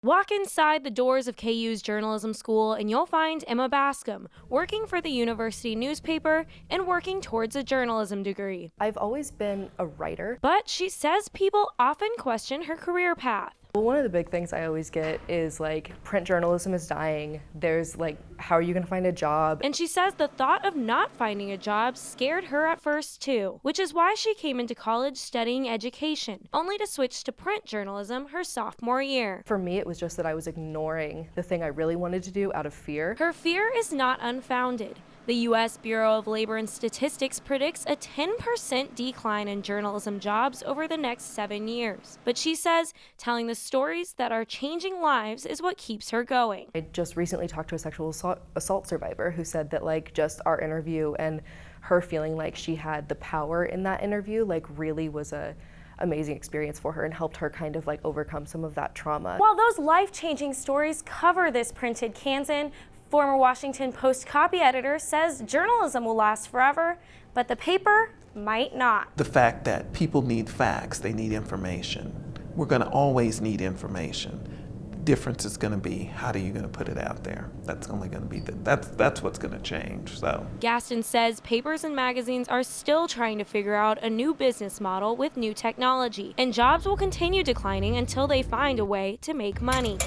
Walk inside the doors of KU's journalism school and you'll find Emma Bascom working for the university newspaper and working towards a journalism degree. I've always been a writer. But she says people often question her career path. Well, one of the big things I always get is like, print journalism is dying. There's like, how are you gonna find a job? And she says the thought of not finding a job scared her at first too, which is why she came into college studying education, only to switch to print journalism her sophomore year. For me, it was just that I was ignoring the thing I really wanted to do out of fear. Her fear is not unfounded. The U.S. Bureau of Labor and Statistics predicts a 10% decline in journalism jobs over the next 7 years. But she says telling the stories that are changing lives is what keeps her going. I just recently talked to a sexual assault survivor who said that like just our interview and her feeling like she had the power in that interview like really was a amazing experience for her and helped her kind of like overcome some of that trauma. While those life-changing stories cover this printed Kansan, former Washington Post copy editor says journalism will last forever, but the paper might not. The fact that people need facts, they need information. We're going to always need information. The difference is going to be how are you going to put it out there? That's only going to be that's what's going to change. So Gaston says papers and magazines are still trying to figure out a new business model with new technology, and jobs will continue declining until they find a way to make money.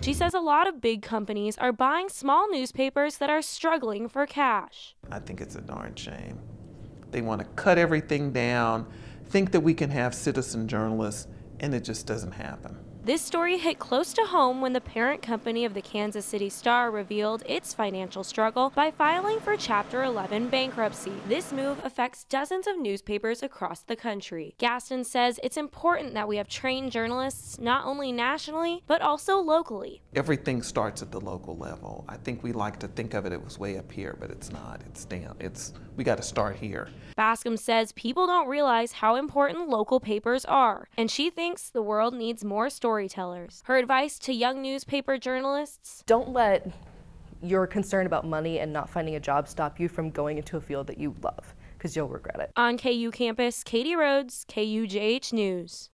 She says a lot of big companies are buying small newspapers that are struggling for cash. I think it's a darn shame. They want to cut everything down, think that we can have citizen journalists, and it just doesn't happen. This story hit close to home when the parent company of the Kansas City Star revealed its financial struggle by filing for Chapter 11 bankruptcy. This move affects dozens of newspapers across the country. Gaston says it's important that we have trained journalists not only nationally, but also locally. Everything starts at the local level. I think we like to think of it was way up here, but it's not. It's down. We got to start here. Bascom says people don't realize how important local papers are, and she thinks the world needs more storytellers. Her advice to young newspaper journalists: don't let your concern about money and not finding a job stop you from going into a field that you love, because you'll regret it. On KU campus, Katie Rhodes, KUJH News.